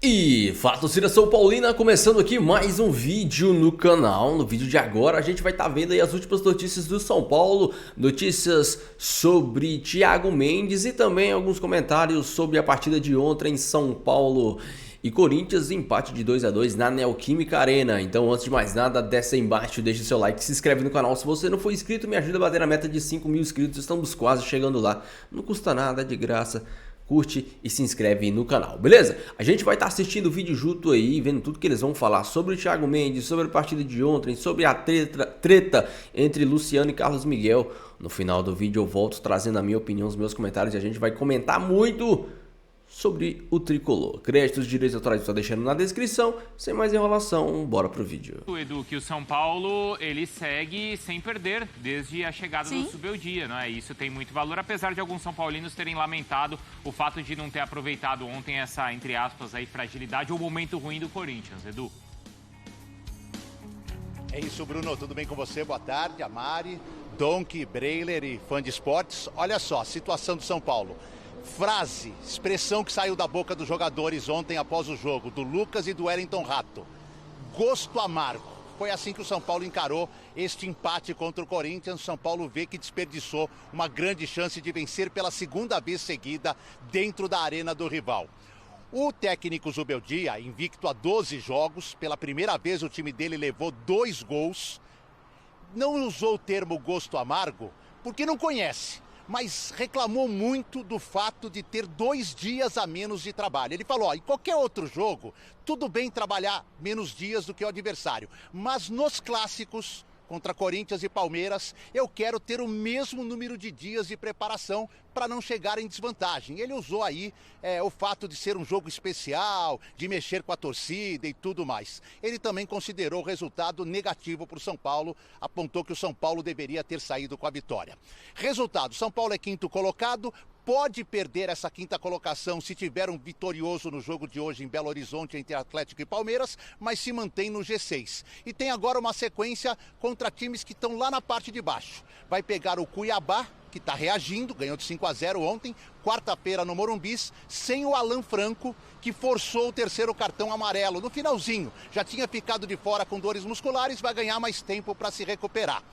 E fala, torcida São Paulina, começando aqui mais um vídeo no canal. No vídeo de agora a gente vai estar vendo aí as últimas notícias do São Paulo, notícias sobre Thiago Mendes e também alguns comentários sobre a partida de ontem em São Paulo e Corinthians, empate de 2-2 na Neoquímica Arena. Então, antes de mais nada, desce aí embaixo, deixa o seu like, se inscreve no canal. Se você não for inscrito, me ajuda a bater a meta de 5 mil inscritos, estamos quase chegando lá. Não custa nada, é de graça. Curte e se inscreve no canal, beleza? A gente vai estar assistindo o vídeo junto aí, vendo tudo que eles vão falar sobre o Thiago Mendes, sobre a partida de ontem, sobre a treta entre Luciano e Carlos Miguel. No final do vídeo eu volto trazendo a minha opinião, os meus comentários e a gente vai comentar muito sobre o tricolor. Créditos, direitos autorais, estou deixando na descrição. Sem mais enrolação, bora pro vídeo. Edu, que o São Paulo, ele segue sem perder desde a chegada do Zubeldia, não é? Isso tem muito valor, apesar de alguns são paulinos terem lamentado o fato de não ter aproveitado ontem essa, entre aspas, aí, fragilidade ou momento ruim do Corinthians, Edu. É isso, Bruno. Tudo bem com você? Boa tarde, Amari, Donk, Breiler e fã de esportes. Olha só, situação do São Paulo. Frase, expressão que saiu da boca dos jogadores ontem após o jogo, do Lucas e do Wellington Rato. Gosto amargo. Foi assim que o São Paulo encarou este empate contra o Corinthians. O São Paulo vê que desperdiçou uma grande chance de vencer pela segunda vez seguida dentro da arena do rival. O técnico Zubeldia, invicto a 12 jogos, pela primeira vez o time dele levou 2 gols. Não usou o termo gosto amargo porque não conhece, mas reclamou muito do fato de ter 2 dias a menos de trabalho. Ele falou, em qualquer outro jogo, tudo bem trabalhar menos dias do que o adversário, mas nos clássicos, contra Corinthians e Palmeiras, eu quero ter o mesmo número de dias de preparação para não chegar em desvantagem. Ele usou aí o fato de ser um jogo especial, de mexer com a torcida e tudo mais. Ele também considerou o resultado negativo para o São Paulo, apontou que o São Paulo deveria ter saído com a vitória. Resultado, São Paulo é 5º colocado, pode perder essa 5ª colocação se tiver um vitorioso no jogo de hoje em Belo Horizonte entre Atlético e Palmeiras, mas se mantém no G6. E tem agora uma sequência contra times que estão lá na parte de baixo. Vai pegar o Cuiabá, que está reagindo, ganhou de 5-0 ontem, quarta-feira no Morumbis, sem o Alan Franco, que forçou o 3º cartão amarelo no finalzinho. Já tinha ficado de fora com dores musculares, vai ganhar mais tempo para se recuperar.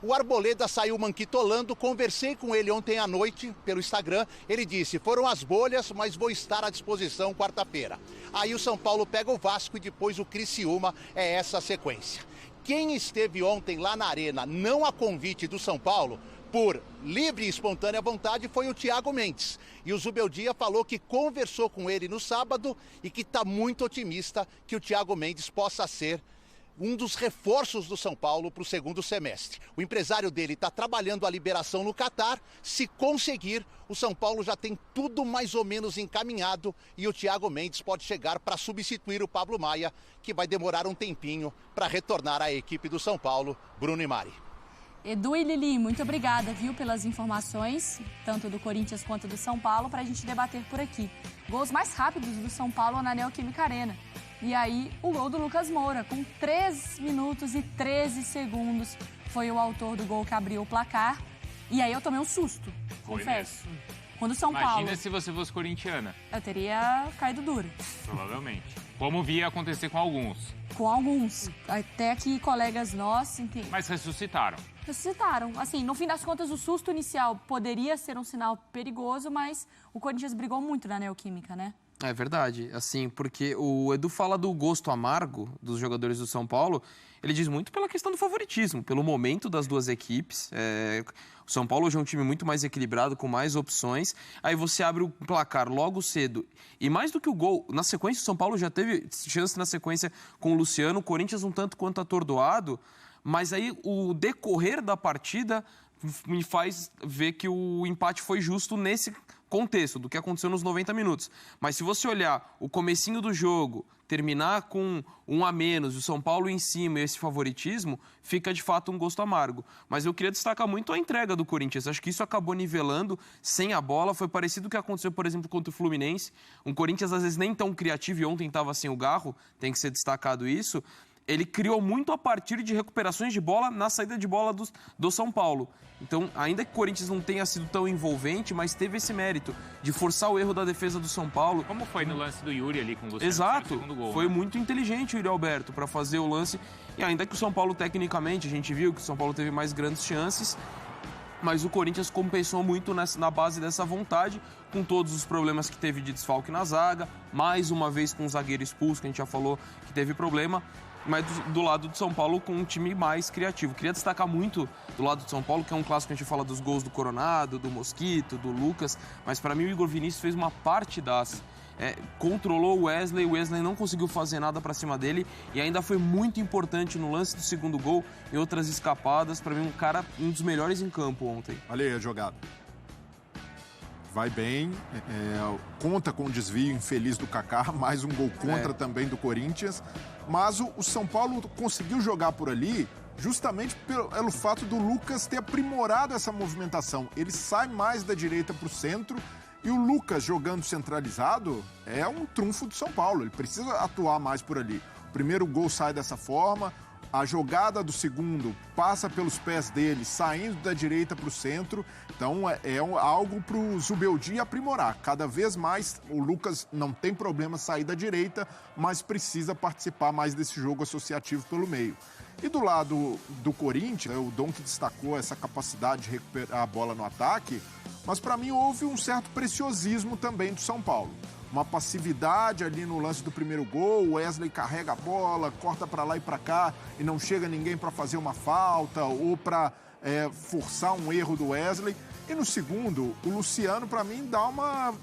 O Arboleda saiu manquitolando, conversei com ele ontem à noite pelo Instagram, ele disse, foram as bolhas, mas vou estar à disposição quarta-feira. Aí o São Paulo pega o Vasco e depois o Criciúma, é essa a sequência. Quem esteve ontem lá na Arena, não a convite do São Paulo, por livre e espontânea vontade, foi o Thiago Mendes. E o Zubeldia falou que conversou com ele no sábado e que está muito otimista que o Thiago Mendes possa ser um dos reforços do São Paulo para o segundo semestre. O empresário dele está trabalhando a liberação no Catar. Se conseguir, o São Paulo já tem tudo mais ou menos encaminhado e o Thiago Mendes pode chegar para substituir o Pablo Maia, que vai demorar um tempinho para retornar à equipe do São Paulo. Bruno e Mari. Edu e Lili, muito obrigada, viu, pelas informações, tanto do Corinthians quanto do São Paulo, para a gente debater por aqui. Gols mais rápidos do São Paulo na Neoquímica Arena. E aí, o gol do Lucas Moura, com 3 minutos e 13 segundos, foi o autor do gol que abriu o placar. E aí eu tomei um susto, confesso. Quando o São Paulo... Imagina se você fosse corintiana. Eu teria caído duro. Provavelmente. Como via acontecer com alguns. Com alguns. Até que colegas nossos... Mas ressuscitaram. Ressuscitaram. Assim, no fim das contas, o susto inicial poderia ser um sinal perigoso, mas o Corinthians brigou muito na Neoquímica, né? É verdade, assim, porque o Edu fala do gosto amargo dos jogadores do São Paulo, ele diz muito pela questão do favoritismo, pelo momento das duas equipes. O São Paulo hoje é um time muito mais equilibrado, com mais opções. Aí você abre o placar logo cedo. E mais do que o gol, na sequência o São Paulo já teve chance na sequência com o Luciano, o Corinthians um tanto quanto atordoado, mas aí o decorrer da partida me faz ver que o empate foi justo nesse contexto do que aconteceu nos 90 minutos. Mas se você olhar o comecinho do jogo, terminar com 1 a menos, o São Paulo em cima e esse favoritismo, fica de fato um gosto amargo. Mas eu queria destacar muito a entrega do Corinthians. Acho que isso acabou nivelando sem a bola. Foi parecido com o que aconteceu, por exemplo, contra o Fluminense. Um Corinthians às vezes nem tão criativo e ontem estava sem o Garro, tem que ser destacado isso. ele criou muito a partir de recuperações de bola na saída de bola do São Paulo. Então, ainda que o Corinthians não tenha sido tão envolvente, mas teve esse mérito de forçar o erro da defesa do São Paulo. Como foi no lance do Yuri ali com o Luciano? Exato, No segundo gol, foi né? muito inteligente o Yuri Alberto para fazer o lance. E ainda que o São Paulo, tecnicamente, a gente viu que o São Paulo teve mais grandes chances, mas o Corinthians compensou muito na base dessa vontade, com todos os problemas que teve de desfalque na zaga, mais uma vez com o zagueiro expulso, que a gente já falou que teve problema, mas do lado do São Paulo com um time mais criativo. Queria destacar muito do lado do São Paulo, que é um clássico que a gente fala dos gols do Coronado, do Mosquito, do Lucas, mas para mim o Igor Vinícius fez uma partidaça. Controlou o Wesley não conseguiu fazer nada para cima dele e ainda foi muito importante no lance do segundo gol e outras escapadas. Para mim, um dos melhores em campo ontem. Olha aí a jogada. Vai bem, conta com o desvio infeliz do Kaká, mais um gol contra também do Corinthians. Mas o São Paulo conseguiu jogar por ali justamente pelo fato do Lucas ter aprimorado essa movimentação. Ele sai mais da direita para o centro. E o Lucas jogando centralizado é um trunfo do São Paulo. Ele precisa atuar mais por ali. O primeiro gol sai dessa forma. A jogada do segundo passa pelos pés dele, saindo da direita para o centro. Então é algo para o Zubeldia aprimorar. Cada vez mais o Lucas não tem problema sair da direita, mas precisa participar mais desse jogo associativo pelo meio. E do lado do Corinthians, o Dom que destacou essa capacidade de recuperar a bola no ataque, mas para mim houve um certo preciosismo também do São Paulo. Uma passividade ali no lance do primeiro gol, o Wesley carrega a bola, corta para lá e para cá e não chega ninguém para fazer uma falta ou para forçar um erro do Wesley. E no segundo, o Luciano para mim dá uma...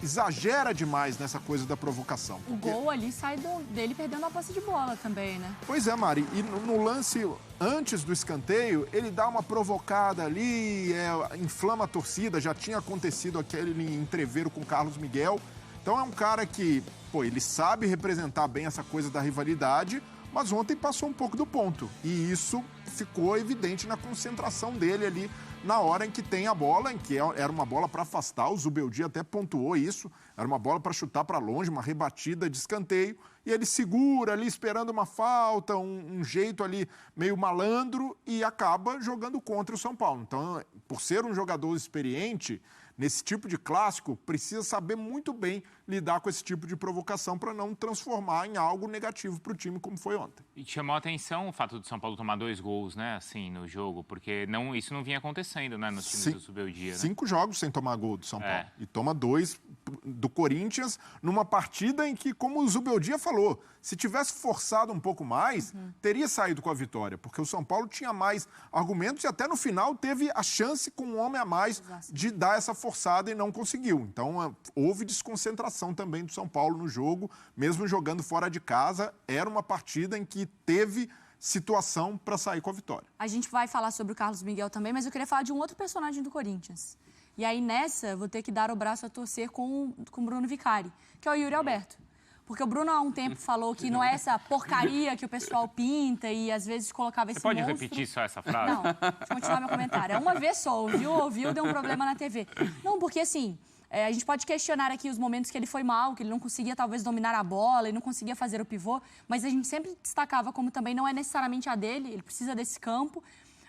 exagera demais nessa coisa da provocação. O gol ali sai dele perdendo a posse de bola também, né? Pois é, Mari. E no lance antes do escanteio, ele dá uma provocada ali, inflama a torcida. Já tinha acontecido aquele entreveiro com o Carlos Miguel. Então é um cara que, ele sabe representar bem essa coisa da rivalidade, mas ontem passou um pouco do ponto. E isso ficou evidente na concentração dele ali na hora em que tem a bola, em que era uma bola para afastar, o Zubeldia até pontuou isso, era uma bola para chutar para longe, uma rebatida de escanteio, e ele segura ali esperando uma falta, um jeito ali meio malandro e acaba jogando contra o São Paulo. Então, por ser um jogador experiente, nesse tipo de clássico, precisa saber muito bem lidar com esse tipo de provocação para não transformar em algo negativo para o time, como foi ontem. E chamou a atenção o fato do São Paulo tomar 2 gols, né, assim, no jogo, porque isso não vinha acontecendo, né, nos times do Zubeldia, né? 5 jogos sem tomar gol do São Paulo. E toma 2 do Corinthians numa partida em que, como o Zubeldia falou, se tivesse forçado um pouco mais, teria saído com a vitória, porque o São Paulo tinha mais argumentos e até no final teve a chance com um homem a mais de dar essa forçada e não conseguiu. Então, houve desconcentração também do São Paulo no jogo, mesmo jogando fora de casa. Era uma partida em que teve situação para sair com a vitória. A gente vai falar sobre o Carlos Miguel também, mas eu queria falar de um outro personagem do Corinthians. E aí, nessa, vou ter que dar o braço a torcer com o Bruno Vicari, que é o Yuri Alberto. Porque o Bruno, há um tempo, falou que não é essa porcaria que o pessoal pinta e, às vezes, colocava esse monstro... Você pode repetir só essa frase? Não, deixa eu continuar meu comentário. É uma vez só, ouviu, deu um problema na TV. Não, porque, assim, a gente pode questionar aqui os momentos que ele foi mal, que ele não conseguia, talvez, dominar a bola, ele não conseguia fazer o pivô, mas a gente sempre destacava como também não é necessariamente a dele, ele precisa desse campo.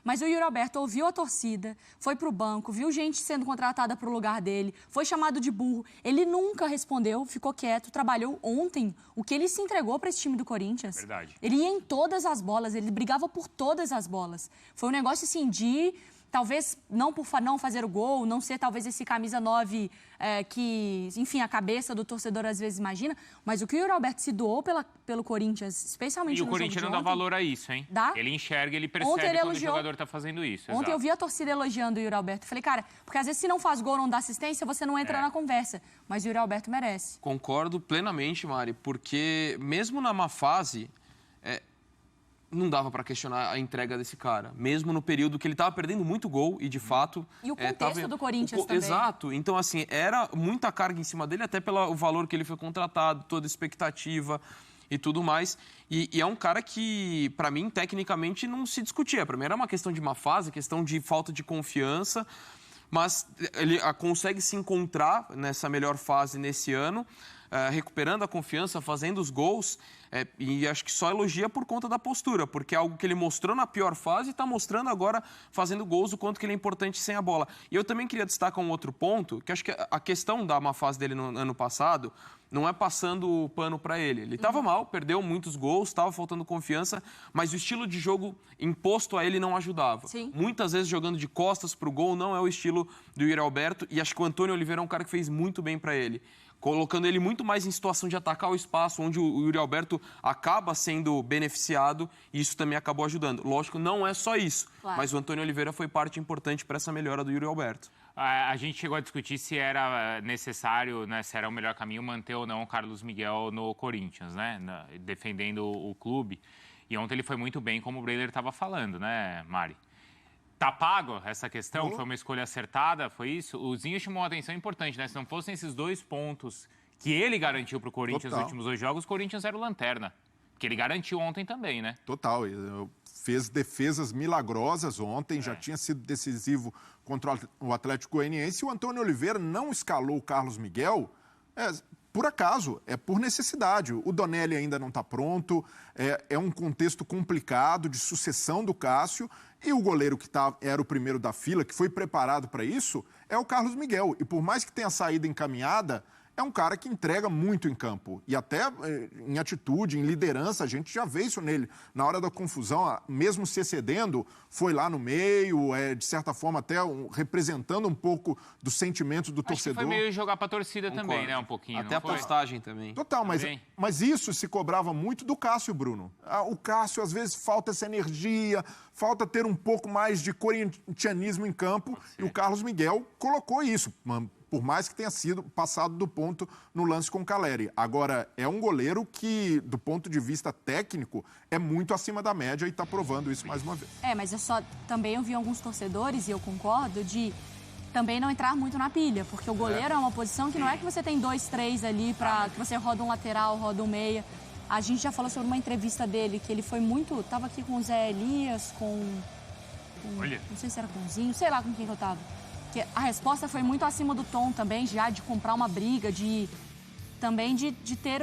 Mas o Yuri Alberto ouviu a torcida, foi pro banco, viu gente sendo contratada pro lugar dele, foi chamado de burro. Ele nunca respondeu, ficou quieto, trabalhou ontem. O que ele se entregou para esse time do Corinthians? Verdade. Ele ia em todas as bolas, ele brigava por todas as bolas. Foi um negócio assim de... Talvez não por não fazer o gol, não ser talvez esse camisa 9 que, enfim, a cabeça do torcedor às vezes imagina, mas o que o Yuri Alberto se doou pelo Corinthians, especialmente no jogo de ontem... E o Corinthians não dá valor a isso, hein? Dá? Ele enxerga, ele percebe quando o jogador tá fazendo isso. Ontem eu vi a torcida elogiando o Yuri Alberto. Falei, cara, porque às vezes se não faz gol, não dá assistência, você não entra na conversa. Mas o Yuri Alberto merece. Concordo plenamente, Mari, porque mesmo na má fase... não dava para questionar a entrega desse cara, mesmo no período que ele estava perdendo muito gol e, de fato... E o contexto do Corinthians também. Exato. Então, assim, era muita carga em cima dele, até pelo valor que ele foi contratado, toda expectativa e tudo mais. E é um cara que, para mim, tecnicamente, não se discutia. Para mim, era uma questão de má fase, questão de falta de confiança, mas ele consegue se encontrar nessa melhor fase nesse ano. recuperando a confiança, fazendo os gols, e acho que só elogia por conta da postura, porque é algo que ele mostrou na pior fase e está mostrando agora, fazendo gols, o quanto que ele é importante sem a bola. E eu também queria destacar um outro ponto, que acho que a questão da má fase dele no ano passado não é passando o pano para ele. Ele estava mal, perdeu muitos gols, estava faltando confiança, mas o estilo de jogo imposto a ele não ajudava. Sim. Muitas vezes jogando de costas para o gol não é o estilo do Yuri Alberto, e acho que o Antônio Oliveira é um cara que fez muito bem para ele, colocando ele muito mais em situação de atacar o espaço, onde o Yuri Alberto acaba sendo beneficiado, e isso também acabou ajudando. Lógico, não é só isso, claro, mas o Antônio Oliveira foi parte importante para essa melhora do Yuri Alberto. A gente chegou a discutir se era necessário, né, se era o melhor caminho manter ou não o Carlos Miguel no Corinthians, né, defendendo o clube. E ontem ele foi muito bem, como o Breiler estava falando, né, Mari? Tá pago essa questão? Foi uma escolha acertada? Foi isso? O Zinho chamou uma atenção importante, né? Se não fossem esses 2 pontos que ele garantiu para o Corinthians nos últimos 2 jogos, o Corinthians era o lanterna. Que ele garantiu ontem também, né? Total. Fez defesas milagrosas ontem, já tinha sido decisivo contra o Atlético Goianiense. E o Antônio Oliveira não escalou o Carlos Miguel por acaso, é por necessidade. O Donelli ainda não está pronto, é um contexto complicado de sucessão do Cássio, e o goleiro que era o primeiro da fila, que foi preparado para isso, é o Carlos Miguel. E por mais que tenha saído encaminhada, é um cara que entrega muito em campo. E até em atitude, em liderança, a gente já vê isso nele. Na hora da confusão, mesmo se excedendo, foi lá no meio, de certa forma até representando um pouco do sentimento do torcedor. Acho que foi meio jogar pra torcida também, né? Um pouquinho. Até a postagem também. Total, mas isso se cobrava muito do Cássio, Bruno. O Cássio, às vezes, falta essa energia, falta ter um pouco mais de corintianismo em campo. E o Carlos Miguel colocou isso, por mais que tenha sido passado do ponto no lance com o Caleri. Agora, é um goleiro que, do ponto de vista técnico, é muito acima da média e está provando isso mais uma vez. Mas também eu vi alguns torcedores, e eu concordo, de também não entrar muito na pilha, porque o goleiro é uma posição que não é que você tem 2, 3 ali, que você roda um lateral, roda um meia. A gente já falou sobre uma entrevista dele, que ele foi muito... Tava aqui com o Zé Elias, Olha. Não sei se era com o Zinho, sei lá com quem que eu tava. Que a resposta foi muito acima do tom também, já de comprar uma briga, também de ter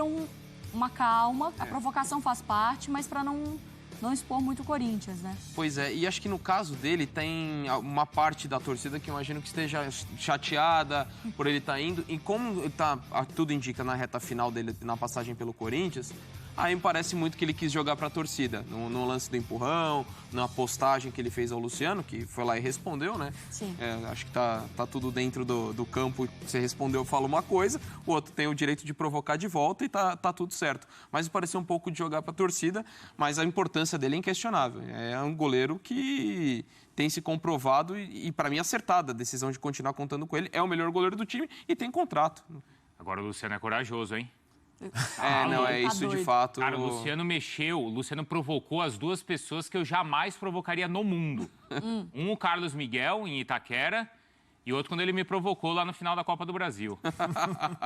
uma calma. A provocação faz parte, mas para não expor muito o Corinthians, né? Pois é, e acho que no caso dele tem uma parte da torcida que eu imagino que esteja chateada por ele estar indo. E como tudo indica na reta final dele, na passagem pelo Corinthians, aí me parece muito que ele quis jogar para a torcida. No lance do empurrão, na postagem que ele fez ao Luciano, que foi lá e respondeu, né? Sim. Acho que tá tudo dentro do campo. Você respondeu, fala uma coisa, o outro tem o direito de provocar de volta e tá tudo certo. Mas pareceu um pouco de jogar para a torcida, mas a importância dele é inquestionável. É um goleiro que tem se comprovado e para mim, acertada a decisão de continuar contando com ele. É o melhor goleiro do time e tem contrato. Agora o Luciano é corajoso, hein? Isso de fato. Cara, o Luciano o Luciano provocou as 2 pessoas que eu jamais provocaria no mundo. Um, o Carlos Miguel, em Itaquera, e outro quando ele me provocou lá no final da Copa do Brasil.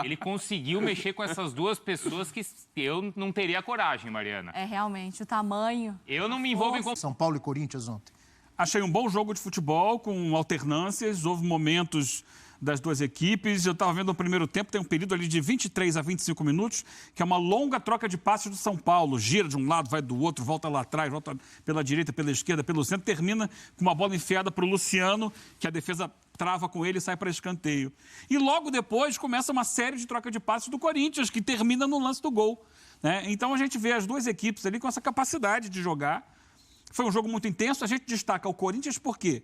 Ele conseguiu mexer com essas 2 pessoas que eu não teria coragem, Mariana. Realmente, o tamanho. Eu não me envolvo em... São Paulo e Corinthians ontem. Achei um bom jogo de futebol, com alternâncias, houve momentos das 2 equipes. Eu estava vendo o primeiro tempo, tem um período ali de 23 a 25 minutos, que é uma longa troca de passes do São Paulo. Gira de um lado, vai do outro, volta lá atrás, volta pela direita, pela esquerda, pelo centro, termina com uma bola enfiada para o Luciano, que a defesa trava com ele e sai para escanteio. E logo depois começa uma série de troca de passes do Corinthians, que termina no lance do gol, né? Então a gente vê as 2 equipes ali com essa capacidade de jogar. Foi um jogo muito intenso. A gente destaca o Corinthians porque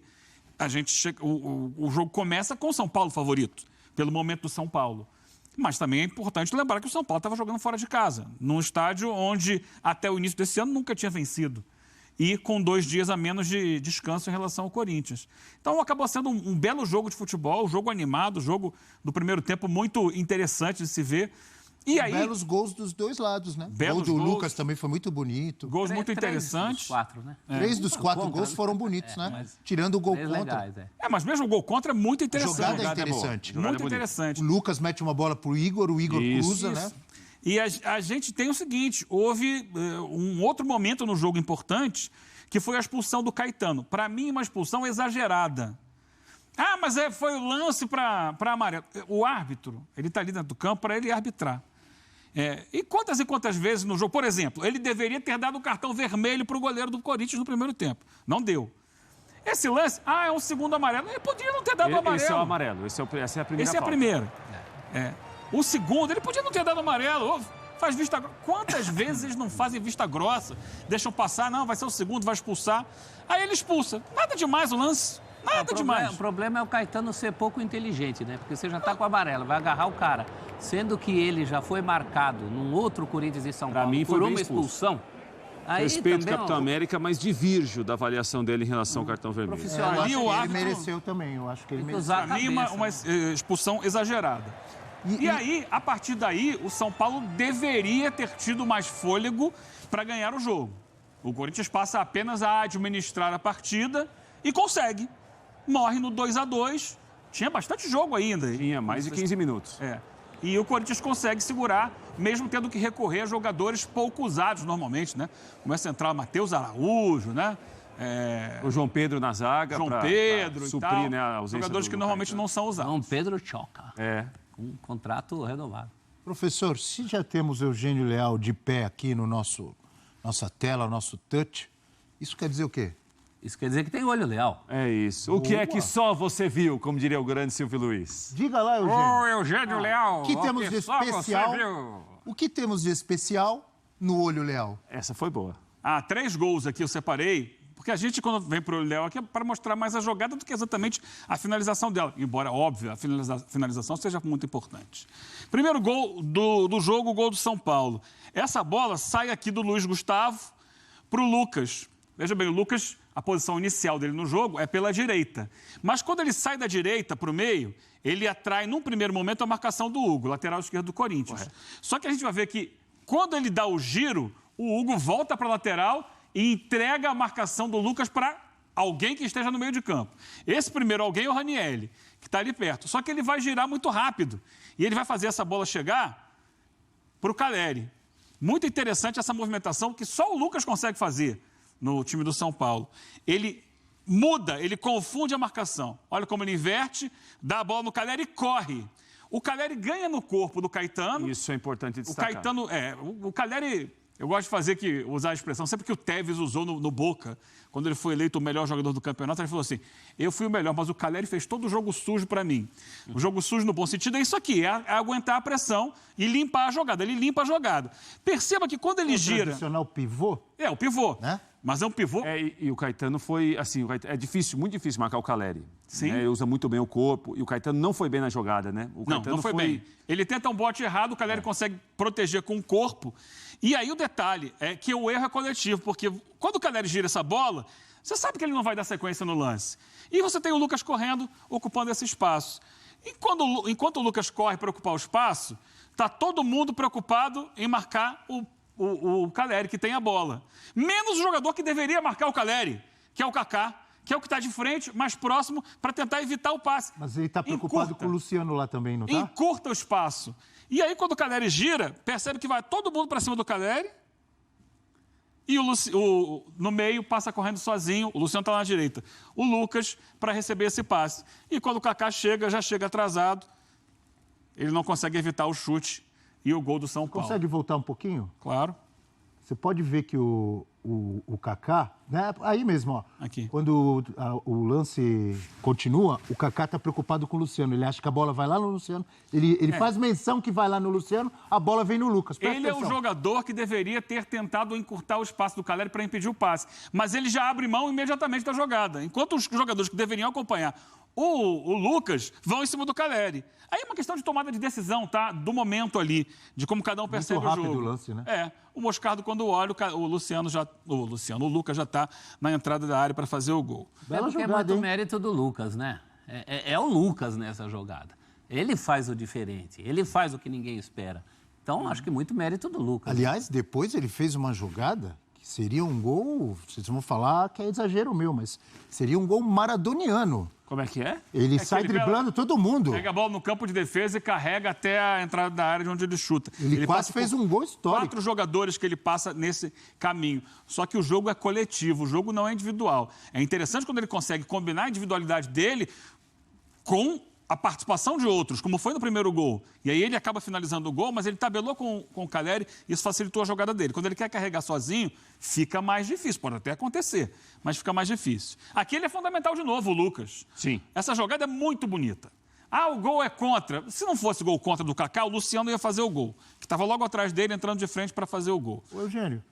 o jogo começa com o São Paulo favorito, pelo momento do São Paulo. Mas também é importante lembrar que o São Paulo estava jogando fora de casa, num estádio onde até o início desse ano nunca tinha vencido. E com 2 dias a menos de descanso em relação ao Corinthians. Então acabou sendo um belo jogo de futebol, um jogo animado, um jogo do primeiro tempo muito interessante de se ver. E aí, belos gols dos 2 lados, né? O gol do Lucas também foi muito bonito. Gols muito interessantes. 3 dos 4, né? 3 dos 4 gols foram bonitos, né? Tirando o gol contra. Legais, mas mesmo o gol contra é muito interessante. A jogada é interessante. Muito interessante. O Lucas mete uma bola pro Igor, o Igor cruza, né? E a gente tem o seguinte, houve um outro momento no jogo importante, que foi a expulsão do Caetano. Para mim, uma expulsão exagerada. Mas foi o lance para amarelo. O árbitro, ele está ali dentro do campo para ele arbitrar. E quantas vezes no jogo, por exemplo, ele deveria ter dado o cartão vermelho para o goleiro do Corinthians no primeiro tempo. Não deu. Esse lance, é um segundo amarelo. Ele podia não ter dado o amarelo. Esse é o amarelo, essa é a primeira Esse é a falta. primeira. O segundo, ele podia não ter dado amarelo. Faz vista grossa. Quantas vezes eles não fazem vista grossa? Deixam passar, não, vai ser o segundo, vai expulsar. Aí ele expulsa. Nada demais o lance. Nada demais. O problema é o Caetano ser pouco inteligente, né? Porque você já tá com o amarelo, vai agarrar o cara. Sendo que ele já foi marcado num outro Corinthians e São Paulo por uma expulsão. Aí respeito o também, Capitão América, mas divirjo da avaliação dele em relação ao cartão vermelho. Profissional. Ele mereceu também, eu acho que ele mereceu. Pra mim, uma expulsão exagerada. E aí, a partir daí, o São Paulo deveria ter tido mais fôlego para ganhar o jogo. O Corinthians passa apenas a administrar a partida e consegue. Morre no 2-2. Tinha bastante jogo ainda. Tinha mais de 15 minutos. E o Corinthians consegue segurar, mesmo tendo que recorrer a jogadores pouco usados normalmente, né? Começa a entrar Matheus Araújo, né? O João Pedro na zaga. João Pedro pra e suprir, tal. né, a ausência jogadores que normalmente não são usados. João Pedro choca. Um contrato renovado. Professor, se já temos Eugênio Leal de pé aqui no nossa tela, nosso touch, isso quer dizer o quê? Isso quer dizer que tem olho leal. É isso. O que é que só você viu, como diria o grande Silvio Luiz? Diga lá, Eugênio. Ô, Eugênio Leal. O que temos de especial? O que temos de especial no olho leal? Essa foi boa. 3 gols aqui eu separei, porque a gente, quando vem pro olho leal aqui, é para mostrar mais a jogada do que exatamente a finalização dela. Embora, óbvio, a finalização seja muito importante. Primeiro gol do jogo, o gol do São Paulo. Essa bola sai aqui do Luiz Gustavo pro Lucas. Veja bem, o Lucas, a posição inicial dele no jogo é pela direita. Mas quando ele sai da direita para o meio, ele atrai, num primeiro momento, a marcação do Hugo, lateral esquerdo do Corinthians. Correto. Só que a gente vai ver que, quando ele dá o giro, o Hugo volta para a lateral e entrega a marcação do Lucas para alguém que esteja no meio de campo. Esse primeiro alguém é o Ranieri, que está ali perto. Só que ele vai girar muito rápido. E ele vai fazer essa bola chegar para o Caleri. Muito interessante essa movimentação que só o Lucas consegue fazer no time do São Paulo. Ele muda, ele confunde a marcação. Olha como ele inverte, dá a bola no Caleri e corre. O Caleri ganha no corpo do Caetano. Isso é importante destacar. O Caetano, o Caleri, eu gosto de usar a expressão, sempre que o Tevez usou no Boca, quando ele foi eleito o melhor jogador do campeonato, ele falou assim, eu fui o melhor, mas o Caleri fez todo o jogo sujo para mim. O jogo sujo, no bom sentido, é isso aqui, é aguentar a pressão e limpar a jogada. Ele limpa a jogada. Perceba que quando ele gira... Tradicional pivô? O pivô. Né? Mas é um pivô. E o Caetano foi, assim, é difícil, muito difícil marcar o Caleri. Sim. Ele usa muito bem o corpo. E o Caetano não foi bem na jogada, né? O Caetano não foi bem. Ele tenta um bote errado, o Caleri consegue proteger com o corpo. E aí o detalhe é que o erro é coletivo, porque quando o Caleri gira essa bola, você sabe que ele não vai dar sequência no lance. E você tem o Lucas correndo, ocupando esse espaço. Enquanto o Lucas corre para ocupar o espaço, está todo mundo preocupado em marcar o Caleri, que tem a bola. Menos o jogador que deveria marcar o Caleri, que é o Kaká, que é o que está de frente, mais próximo, para tentar evitar o passe. Mas ele está preocupado com o Luciano lá também, não está? Encurta o espaço. E aí, quando o Caleri gira, percebe que vai todo mundo para cima do Caleri e no meio passa correndo sozinho, o Luciano está na direita, o Lucas para receber esse passe. E quando o Kaká chega, já chega atrasado, ele não consegue evitar o chute e o gol do São Paulo. Consegue voltar um pouquinho? Claro. Você pode ver que o Kaká, né? Aí mesmo, ó. Aqui. Quando o lance continua, o Kaká está preocupado com o Luciano. Ele acha que a bola vai lá no Luciano. Ele faz menção que vai lá no Luciano, a bola vem no Lucas. Ele é o jogador que deveria ter tentado encurtar o espaço do Caleri para impedir o passe. Mas ele já abre mão imediatamente da jogada. Enquanto os jogadores que deveriam acompanhar o Lucas vão em cima do Caleri. Aí é uma questão de tomada de decisão, tá? Do momento ali, de como cada um percebe muito rápido o jogo. O lance, né? O Moscardo, quando olha, o Lucas já está na entrada da área para fazer o gol. Porque jogada, é muito mérito do Lucas, né? É o Lucas nessa jogada. Ele faz o diferente, ele faz o que ninguém espera. Então, acho que muito mérito do Lucas. Aliás, depois ele fez uma jogada que seria um gol, vocês vão falar que é exagero meu, mas seria um gol maradoniano. Como é que é? Ele sai driblando todo mundo. Pega a bola no campo de defesa e carrega até a entrada da área de onde ele chuta. Ele quase fez um gol histórico. 4 jogadores que ele passa nesse caminho. Só que o jogo é coletivo, o jogo não é individual. É interessante quando ele consegue combinar a individualidade dele com a participação de outros, como foi no primeiro gol, e aí ele acaba finalizando o gol, mas ele tabelou com o Calleri e isso facilitou a jogada dele. Quando ele quer carregar sozinho, fica mais difícil. Pode até acontecer, mas fica mais difícil. Aqui ele é fundamental de novo, o Lucas. Sim. Essa jogada é muito bonita. Ah, o gol é contra. Se não fosse gol contra do Kaká, o Luciano ia fazer o gol, que estava logo atrás dele, entrando de frente para fazer o gol. Ô, Eugênio,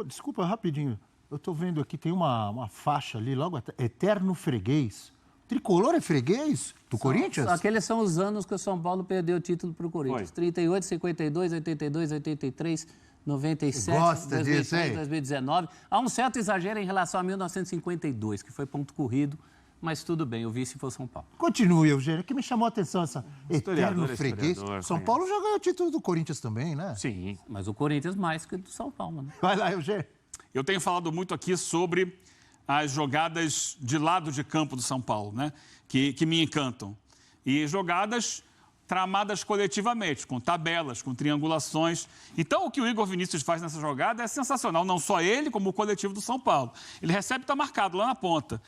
desculpa rapidinho. Eu estou vendo aqui, tem uma faixa ali, logo atrás, Eterno Freguês. Tricolor é freguês do Corinthians? Aqueles são os anos que o São Paulo perdeu o título para o Corinthians. Foi. 38, 52, 82, 83, 97, Gosta 2003, disso, hein? 2019. Há um certo exagero em relação a 1952, que foi ponto corrido, mas tudo bem, o vice foi o São Paulo. Continue, Eugênio, que me chamou a atenção essa Eterno Freguês. historiador, São Paulo já ganhou o título do Corinthians também, né? Sim. Mas o Corinthians mais que o do São Paulo, né? Vai lá, Eugênio. Eu tenho falado muito aqui sobre as jogadas de lado de campo do São Paulo, né? Que me encantam. E jogadas tramadas coletivamente, com tabelas, com triangulações. Então, o que o Igor Vinícius faz nessa jogada é sensacional. Não só ele, como o coletivo do São Paulo. Ele recebe e está marcado lá na ponta.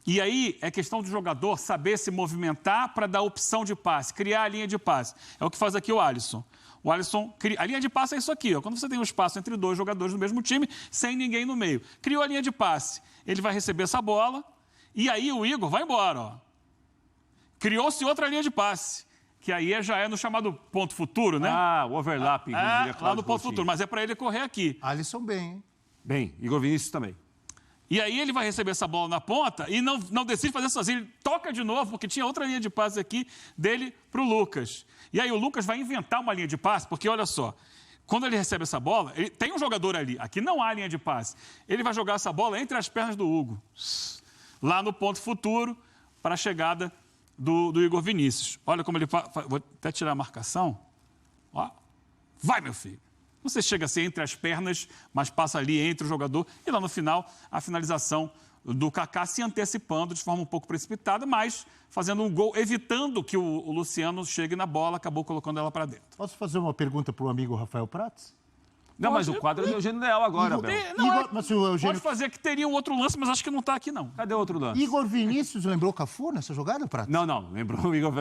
E aí é questão do jogador saber se movimentar para dar opção de passe, criar a linha de passe. É o que faz aqui o Alisson. O Alisson, a linha de passe é isso aqui, ó. Quando você tem um espaço entre dois jogadores do mesmo time, sem ninguém no meio. Criou a linha de passe. Ele vai receber essa bola e aí o Igor vai embora, ó. Criou-se outra linha de passe, que aí já é no chamado ponto futuro, né? Ah, o overlap. Lá no ponto futuro, mas é para ele correr aqui. Alisson bem, hein? Bem, Igor Vinícius também. E aí ele vai receber essa bola na ponta e não decide fazer sozinho. Ele toca de novo, porque tinha outra linha de passe aqui dele para o Lucas. E aí o Lucas vai inventar uma linha de passe, porque olha só, quando ele recebe essa bola, tem um jogador ali, aqui não há linha de passe. Ele vai jogar essa bola entre as pernas do Hugo, lá no ponto futuro, para a chegada do Igor Vinícius. Olha como ele faz. Vou até tirar a marcação. Ó. Vai, meu filho. Você chega assim entre as pernas, mas passa ali entre o jogador. E lá no final, a finalização do Kaká se antecipando de forma um pouco precipitada, mas fazendo um gol, evitando que o Luciano chegue na bola, acabou colocando ela para dentro. Posso fazer uma pergunta para o amigo Rafael Prats? Não, mas o quadro é do Eugênio Leal agora, Abel. Mas o Eugênio... Pode fazer que teria um outro lance, mas acho que não está aqui, não. Cadê o outro lance? Igor Vinícius lembrou Cafu nessa jogada, Prats? Não. Lembrou o Igor...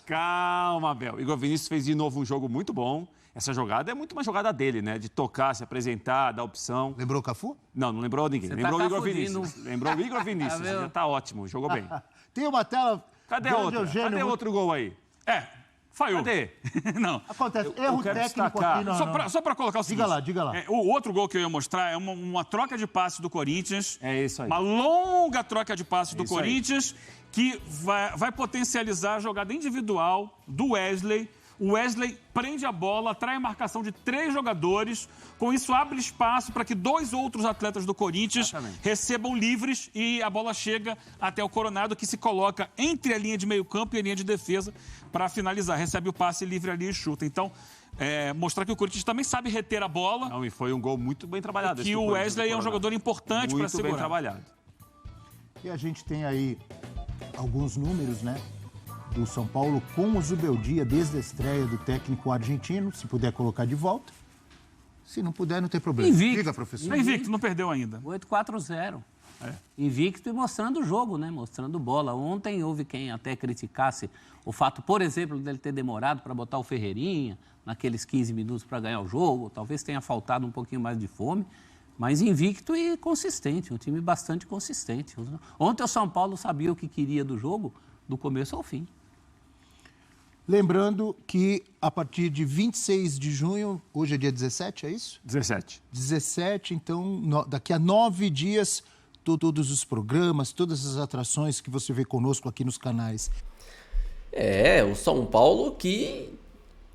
Calma, Abel. Igor Vinícius fez de novo um jogo muito bom. Essa jogada é muito uma jogada dele, né? De tocar, se apresentar, dar opção. Lembrou o Cafu? Não lembrou ninguém. Você Lembrou tá o Igor confundindo. Vinícius. Lembrou o Igor Vinícius. Já tá ótimo, jogou bem. Tem uma tela... Cadê a outra? Cadê outro gol aí? Falhou. Cadê? Não. Acontece, erro técnico destacar. aqui. Não. Só para colocar o seguinte. Diga lá. O outro gol que eu ia mostrar é uma troca de passes do Corinthians. É isso aí. Uma longa troca de passes do isso Corinthians que vai potencializar a jogada individual do Wesley. O Wesley prende a bola, atrai a marcação de 3 jogadores. Com isso, abre espaço para que 2 outros atletas do Corinthians recebam livres e a bola chega até o Coronado, que se coloca entre a linha de meio campo e a linha de defesa para finalizar. Recebe o passe livre ali e chuta. Então, mostrar que o Corinthians também sabe reter a bola. Não, e foi um gol muito bem trabalhado. Que o Wesley é um jogador importante para segurar. Muito bem trabalhado. E a gente tem aí alguns números, né? Do São Paulo com o Zubeldia desde a estreia do técnico argentino, se puder colocar de volta. Se não puder, não tem problema. Invicto. Diga, professor. Invicto, não perdeu ainda. 8-4-0. Invicto e mostrando o jogo, né? Mostrando bola. Ontem houve quem até criticasse o fato, por exemplo, dele ter demorado para botar o Ferreirinha naqueles 15 minutos para ganhar o jogo. Talvez tenha faltado um pouquinho mais de fome. Mas invicto e consistente, um time bastante consistente. Ontem o São Paulo sabia o que queria do jogo, do começo ao fim. Lembrando que a partir de 26 de junho, hoje é dia 17, é isso? 17. 17, então daqui a 9 dias, todos os programas, todas as atrações que você vê conosco aqui nos canais. O São Paulo que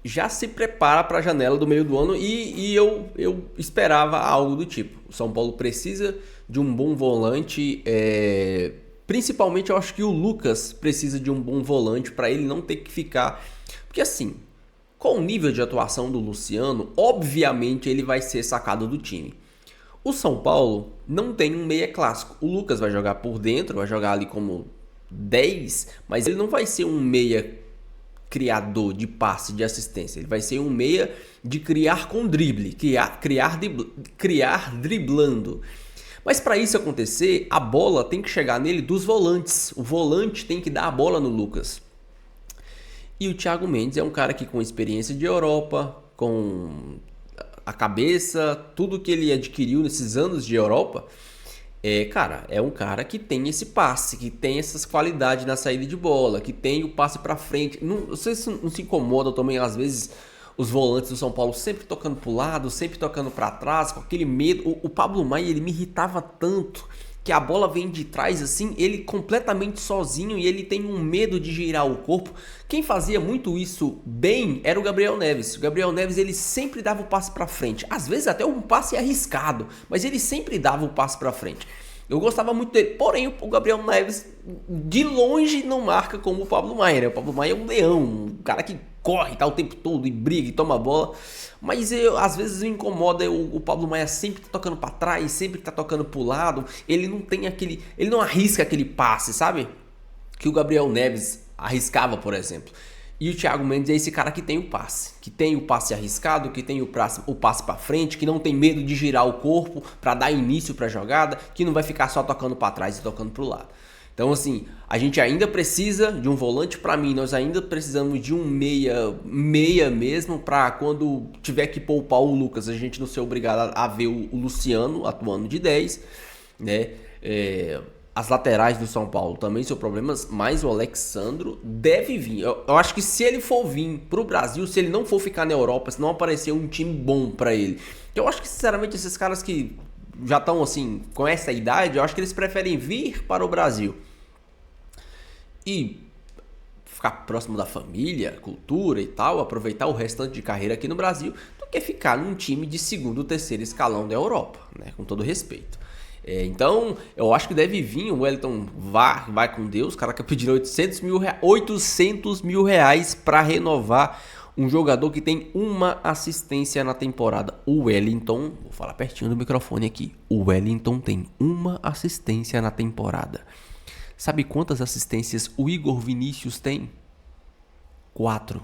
já se prepara para a janela do meio do ano e eu esperava algo do tipo. O São Paulo precisa de um bom volante, principalmente eu acho que o Lucas precisa de um bom volante para ele não ter que ficar... Porque assim, com o nível de atuação do Luciano, obviamente ele vai ser sacado do time. O São Paulo não tem um meia clássico. O Lucas vai jogar por dentro, vai jogar ali como 10, mas ele não vai ser um meia criador de passe, de assistência. Ele vai ser um meia de criar com drible, criar driblando. Mas para isso acontecer, a bola tem que chegar nele dos volantes. O volante tem que dar a bola no Lucas. E o Thiago Mendes é um cara que com experiência de Europa, com a cabeça, tudo que ele adquiriu nesses anos de Europa, cara, é um cara que tem esse passe, que tem essas qualidades na saída de bola, que tem o passe pra frente. Não sei se não se incomoda também, às vezes, os volantes do São Paulo sempre tocando pro lado, sempre tocando pra trás, com aquele medo. O Pablo Maia, ele me irritava tanto, que a bola vem de trás assim, ele completamente sozinho e ele tem um medo de girar o corpo. Quem fazia muito isso bem era o Gabriel Neves. O Gabriel Neves, ele sempre dava o passe pra frente. Às vezes até um passe arriscado, mas ele sempre dava o passe pra frente. Eu gostava muito dele, porém o Gabriel Neves de longe não marca como o Pablo Maia, né? O Pablo Maia é um leão, um cara que corre tá, o tempo todo e briga e toma a bola. Mas às vezes me incomoda o Pablo Maia sempre tá tocando pra trás, sempre tá tocando pro lado. Ele não tem aquele, ele não arrisca aquele passe, sabe? Que o Gabriel Neves arriscava, por exemplo. E o Thiago Mendes é esse cara que tem o passe arriscado, que tem o passe para frente, que não tem medo de girar o corpo para dar início para a jogada, que não vai ficar só tocando para trás e tocando para o lado. Então assim, a gente ainda precisa de um volante. Para mim, nós ainda precisamos de um meia mesmo, para quando tiver que poupar o Lucas, a gente não ser obrigado a ver o Luciano atuando de 10, né? As laterais do São Paulo também são problemas, mas o Alexandro deve vir. Eu acho que se ele for vir pro Brasil, se ele não for ficar na Europa, se não aparecer um time bom pra ele, eu acho que sinceramente esses caras que já estão assim com essa idade, eu acho que eles preferem vir para o Brasil e ficar próximo da família, cultura e tal, aproveitar o restante de carreira aqui no Brasil, do que ficar num time de segundo ou terceiro escalão da Europa, né? Com todo respeito. Então, eu acho que deve vir o Wellington, vai com Deus. O cara que pediu 800 mil reais para renovar um jogador que tem uma assistência na temporada. O Wellington, vou falar pertinho do microfone aqui, o Wellington tem uma assistência na temporada. Sabe quantas assistências o Igor Vinícius tem? 4.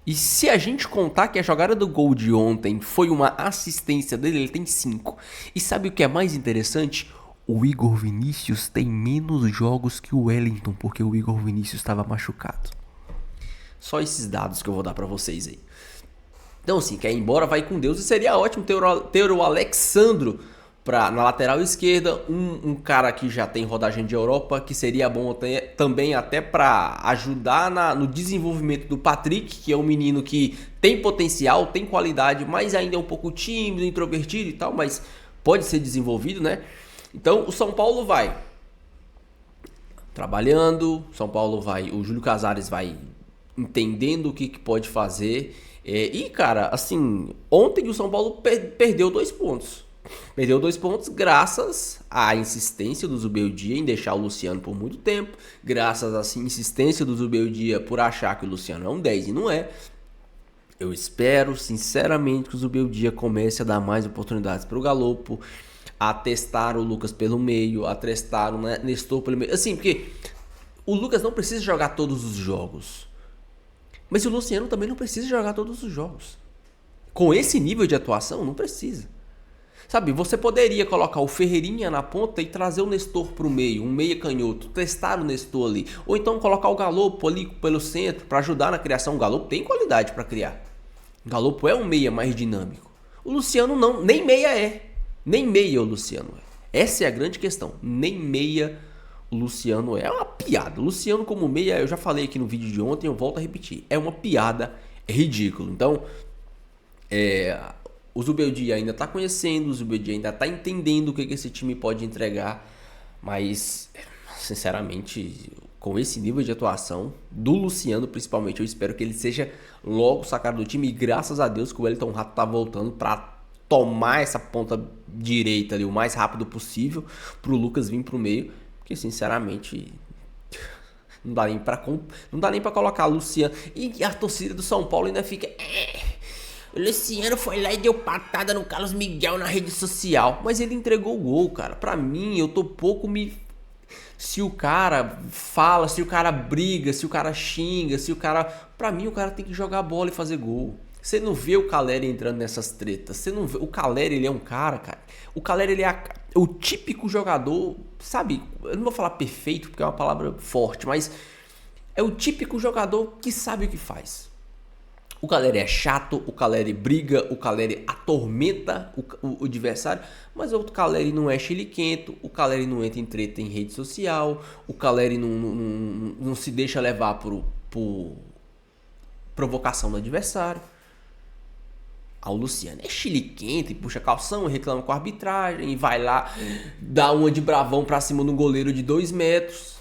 E se a gente contar que a jogada do gol de ontem foi uma assistência dele, ele tem 5. E sabe o que é mais interessante? O Igor Vinícius tem menos jogos que o Wellington, porque o Igor Vinícius estava machucado. Só esses dados que eu vou dar pra vocês aí. Então assim, quer ir embora, vai com Deus. E seria ótimo ter o Alexandro na lateral esquerda, um cara que já tem rodagem de Europa, que seria bom também até para ajudar no desenvolvimento do Patrick, que é um menino que tem potencial, tem qualidade, mas ainda é um pouco tímido, introvertido e tal, mas pode ser desenvolvido, né? Então o São Paulo vai trabalhando, o Júlio Casares vai entendendo o que pode fazer. E cara, assim, ontem o São Paulo perdeu 2 pontos. Perdeu 2 pontos graças à insistência do Zubeldia em deixar o Luciano por muito tempo, graças à insistência do Zubeldia por achar que o Luciano é um 10 e não é. Eu espero sinceramente que o Zubeldia comece a dar mais oportunidades para o Galopo, a testar o Lucas pelo meio, a testar o Nestor pelo meio. Assim, porque o Lucas não precisa jogar todos os jogos, mas o Luciano também não precisa jogar todos os jogos. Com esse nível de atuação, não precisa. Sabe, você poderia colocar o Ferreirinha na ponta e trazer o Nestor pro meio, um meia canhoto, testar o Nestor ali. Ou então colocar o Galopo ali pelo centro para ajudar na criação. O Galopo tem qualidade para criar. O Galopo é um meia mais dinâmico. O Luciano não, nem meia é. Nem meia o Luciano é. Essa é a grande questão. Nem meia o Luciano é. É uma piada. O Luciano como meia, eu já falei aqui no vídeo de ontem, eu volto a repetir. É uma piada, é ridículo. Então, o Zubeldia ainda está conhecendo, o Zubeldia ainda está entendendo o que esse time pode entregar, mas, sinceramente, com esse nível de atuação, do Luciano principalmente, eu espero que ele seja logo sacado do time, e graças a Deus que o Wellington Rato está voltando para tomar essa ponta direita ali o mais rápido possível, para o Lucas vir para o meio, porque, sinceramente, não dá nem para colocar a Luciano, e a torcida do São Paulo ainda fica... O Luciano foi lá e deu patada no Carlos Miguel na rede social. Mas ele entregou o gol, cara. Pra mim, eu tô pouco me... Se o cara fala, se o cara briga, se o cara xinga, se o cara... Pra mim, o cara tem que jogar a bola e fazer gol. Você não vê o Calleri entrando nessas tretas. Você não vê. O Calleri, ele é um cara. O Calleri, ele é o típico jogador, sabe? Eu não vou falar perfeito, porque é uma palavra forte, mas é o típico jogador que sabe o que faz. O Calleri é chato, o Calleri briga, o Calleri atormenta o adversário, mas o Calleri não é chiliquento, o Calleri não entra em treta em rede social, o Calleri não se deixa levar por provocação do adversário. O Luciano é chiliquento e puxa calção, reclama com a arbitragem e vai lá, dá uma de bravão pra cima de um goleiro de 2 metros.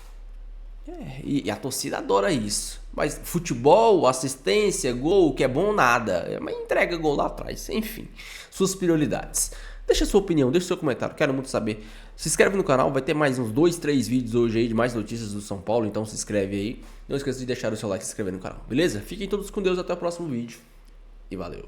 E a torcida adora isso. Mas futebol, assistência, gol, que é bom, nada. Mas entrega gol lá atrás. Enfim, suas prioridades. Deixa sua opinião, deixa seu comentário, quero muito saber. Se inscreve no canal, vai ter mais uns 2, 3 vídeos hoje aí de mais notícias do São Paulo, então se inscreve aí. Não esqueça de deixar o seu like e se inscrever no canal, beleza? Fiquem todos com Deus, até o próximo vídeo e valeu.